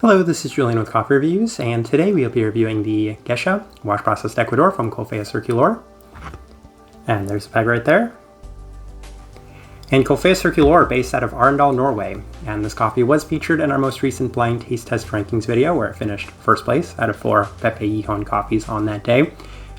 Hello, this is Julian with Coffee Reviews, and today we'll be reviewing the Geisha Wash Processed Ecuador from Coffea Circulor. And there's the bag right there. And Coffea Circulor, based out of Arendal, Norway. And this coffee was featured in our most recent blind taste test rankings video, where it finished first place out of 4 Pepe Yihon coffees on that day.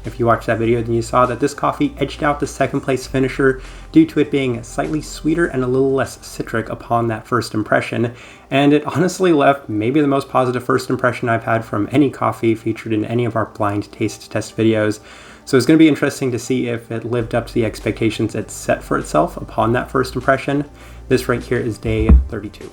If you watched that video, then you saw that this coffee edged out the second place finisher due to it being slightly sweeter and a little less citric upon that first impression. And it honestly left maybe the most positive first impression I've had from any coffee featured in any of our blind taste test videos. So it's going to be interesting to see if it lived up to the expectations it set for itself upon that first impression. This right here is day 32.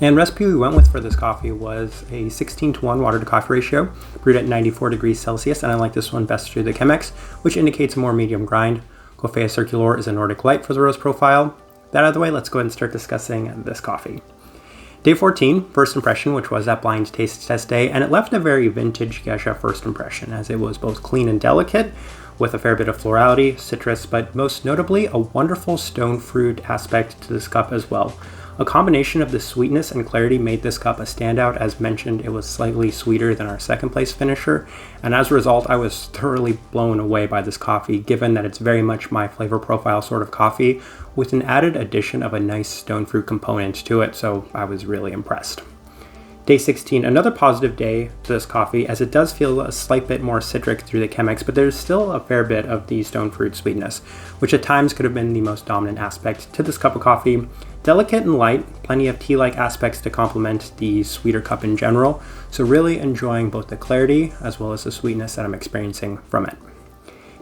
And recipe we went with for this coffee was a 16:1 water to coffee ratio, brewed at 94 degrees Celsius, and I like this one best through the Chemex, which indicates a more medium grind. Coffea Circulor is a Nordic light for the roast profile. That out of the way, let's go ahead and start discussing this coffee. Day 14, first impression, which was that blind taste test day, and it left a very vintage Geisha first impression, as it was both clean and delicate, with a fair bit of florality, citrus, but most notably a wonderful stone fruit aspect to this cup as well. A combination of the sweetness and clarity made this cup a standout. As mentioned, it was slightly sweeter than our second place finisher, and as a result, I was thoroughly blown away by this coffee, given that it's very much my flavor profile sort of coffee, with an added addition of a nice stone fruit component to it, so I was really impressed. Day 16, another positive day to this coffee, as it does feel a slight bit more citric through the Chemex, but there's still a fair bit of the stone fruit sweetness, which at times could have been the most dominant aspect to this cup of coffee. Delicate and light, plenty of tea-like aspects to complement the sweeter cup in general, so really enjoying both the clarity as well as the sweetness that I'm experiencing from it.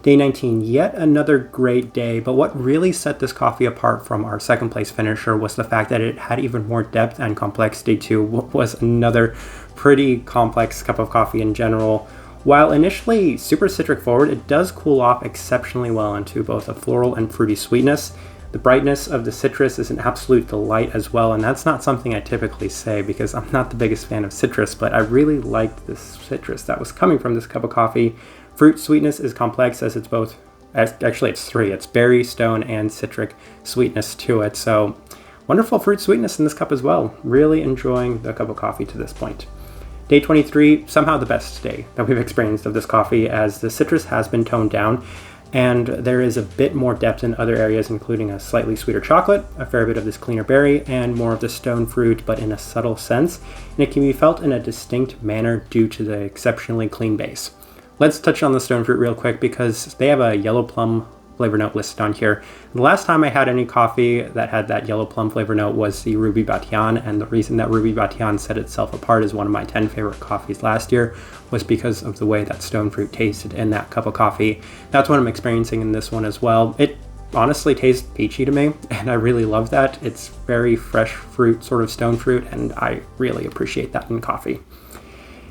Day 19, yet another great day, but what really set this coffee apart from our second place finisher was the fact that it had even more depth and complexity to what was another pretty complex cup of coffee in general. While initially super citric forward, it does cool off exceptionally well into both a floral and fruity sweetness. The brightness of the citrus is an absolute delight as well, and that's not something I typically say because I'm not the biggest fan of citrus, but I really liked the citrus that was coming from this cup of coffee. Fruit sweetness is complex, as it's both, actually it's 3, it's berry, stone, and citric sweetness to it, so wonderful fruit sweetness in this cup as well. Really enjoying the cup of coffee to this point. Day 23, somehow the best day that we've experienced of this coffee, as the citrus has been toned down, and there is a bit more depth in other areas, including a slightly sweeter chocolate, a fair bit of this cleaner berry, and more of the stone fruit, but in a subtle sense, and it can be felt in a distinct manner due to the exceptionally clean base. Let's touch on the stone fruit real quick because they have a yellow plum flavor note listed on here. The last time I had any coffee that had that yellow plum flavor note was the Ruby Batian, and the reason that Ruby Batian set itself apart as one of my 10 favorite coffees last year was because of the way that stone fruit tasted in that cup of coffee. That's what I'm experiencing in this one as well. It honestly tastes peachy to me, and I really love that. It's very fresh fruit, sort of stone fruit, and I really appreciate that in coffee.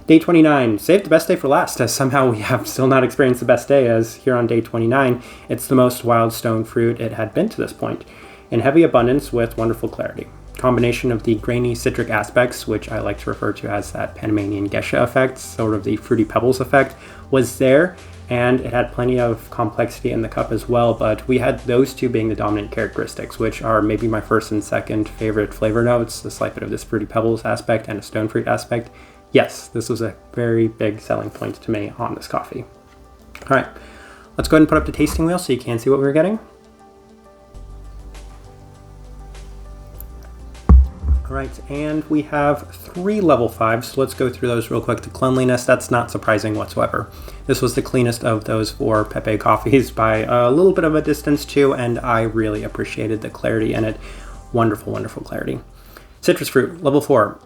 Day 29, saved the best day for last, as somehow we have still not experienced the best day, as here on day 29, it's the most wild stone fruit it had been to this point, in heavy abundance with wonderful clarity. Combination of the grainy citric aspects, which I like to refer to as that Panamanian Geisha effect, sort of the fruity pebbles effect, was there, and it had plenty of complexity in the cup as well, but we had those two being the dominant characteristics, which are maybe my first and second favorite flavor notes, a slight bit of this fruity pebbles aspect and a stone fruit aspect. Yes, this was a very big selling point to me on this coffee. All right, let's go ahead and put up the tasting wheel so you can see what we're getting. All right, and we have 3 level 5s, so let's go through those real quick. The cleanliness, that's not surprising whatsoever. This was the cleanest of those 4 Pepe coffees by a little bit of a distance too, and I really appreciated the clarity in it. Wonderful, wonderful clarity. Citrus fruit, level 4.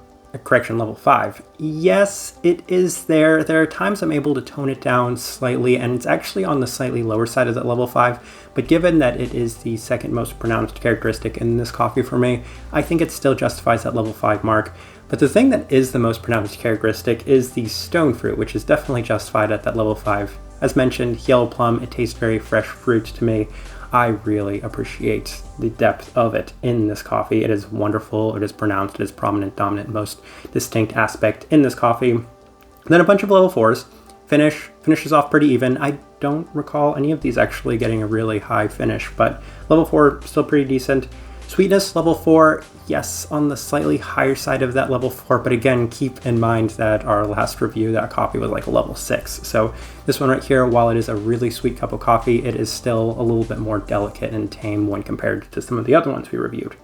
Correction, level 5. Yes, it is there. There are times I'm able to tone it down slightly, and it's actually on the slightly lower side of that level 5, but given that it is the second most pronounced characteristic in this coffee for me, I think it still justifies that level 5 mark. But the thing that is the most pronounced characteristic is the stone fruit, which is definitely justified at that level 5. As mentioned, yellow plum, it tastes very fresh fruit to me. I really appreciate the depth of it in this coffee. It is wonderful, it is pronounced, it is prominent, dominant, most distinct aspect in this coffee. Then a bunch of level 4s. Finishes off pretty even. I don't recall any of these actually getting a really high finish, but level 4 still pretty decent. Sweetness, level 4, yes, on the slightly higher side of that level 4, but again, keep in mind that our last review, that coffee was like a level 6. So this one right here, while it is a really sweet cup of coffee, it is still a little bit more delicate and tame when compared to some of the other ones we reviewed.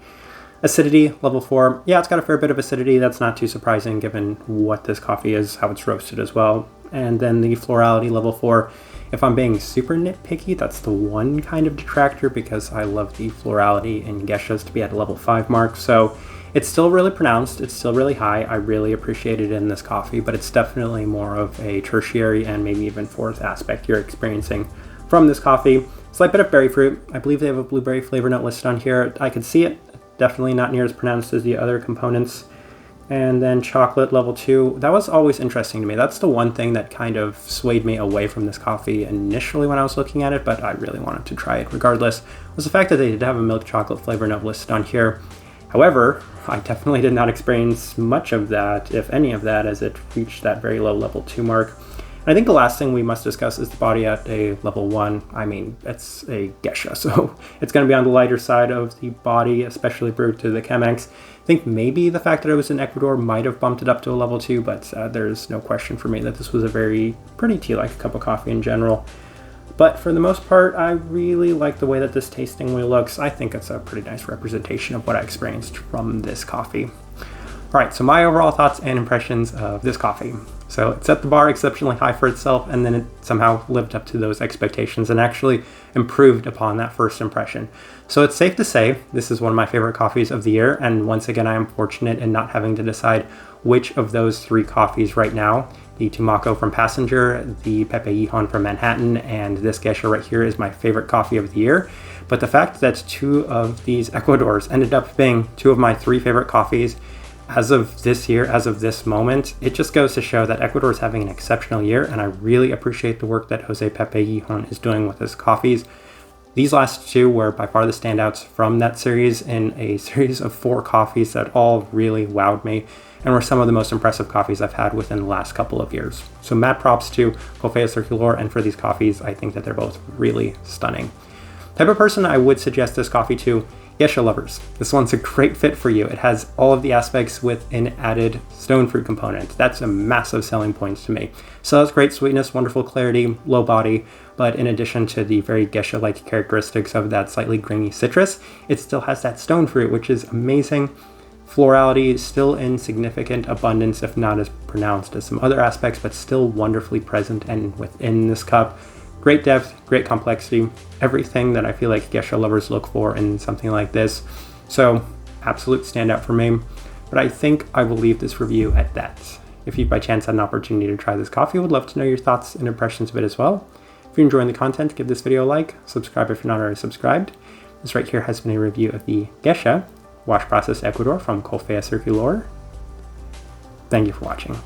Acidity, level 4, yeah, it's got a fair bit of acidity. That's not too surprising given what this coffee is, how it's roasted as well. And then the florality, level 4, if I'm being super nitpicky, that's the one kind of detractor because I love the florality in geishas to be at a level 5 mark. So it's still really pronounced, it's still really high. I really appreciate it in this coffee, but it's definitely more of a tertiary and maybe even fourth aspect you're experiencing from this coffee. Slight bit of berry fruit. I believe they have a blueberry flavor note listed on here. I could see it. Definitely not near as pronounced as the other components. And then chocolate, level 2. That was always interesting to me. That's the one thing that kind of swayed me away from this coffee initially when I was looking at it, but I really wanted to try it regardless, was the fact that they did have a milk chocolate flavor note listed on here. However, I definitely did not experience much of that, if any of that, as it reached that very low level 2 mark. And I think the last thing we must discuss is the body at a level 1. I mean, it's a geisha, so it's going to be on the lighter side of the body, especially brewed to the Chemex. I think maybe the fact that it was in Ecuador might have bumped it up to a level 2, but there's no question for me that this was a very pretty tea-like cup of coffee in general. But for the most part, I really like the way that this tasting wheel looks. I think it's a pretty nice representation of what I experienced from this coffee. Alright, so my overall thoughts and impressions of this coffee. So it set the bar exceptionally high for itself, and then it somehow lived up to those expectations and actually improved upon that first impression. So it's safe to say this is one of my favorite coffees of the year, and once again I am fortunate in not having to decide which of those 3 coffees right now. The Tumaco from Passenger, the Pepe Yihan from Manhattan, and this geisha right here is my favorite coffee of the year. But the fact that 2 of these Ecuadors ended up being 2 of my 3 favorite coffees as of this year, as of this moment, it just goes to show that Ecuador is having an exceptional year, and I really appreciate the work that Jose Pepe Yihan is doing with his coffees. These last 2 were by far the standouts from that series, in a series of 4 coffees that all really wowed me and were some of the most impressive coffees I've had within the last couple of years. So mad props to Coffea Circulor, and for these coffees, I think that they're both really stunning. Type of person I would suggest this coffee to: geisha lovers. This one's a great fit for you. It has all of the aspects with an added stone fruit component. That's a massive selling point to me. So that's great sweetness, wonderful clarity, low body, but in addition to the very geisha-like characteristics of that slightly grainy citrus, it still has that stone fruit, which is amazing. Florality is still in significant abundance, if not as pronounced as some other aspects, but still wonderfully present and within this cup. Great depth, great complexity, everything that I feel like geisha lovers look for in something like this. So, absolute standout for me. But I think I will leave this review at that. If you by chance had an opportunity to try this coffee, I would love to know your thoughts and impressions of it as well. If you're enjoying the content, give this video a like, subscribe if you're not already subscribed. This right here has been a review of the Geisha Wash Process Ecuador from Coffea Circulor. Thank you for watching.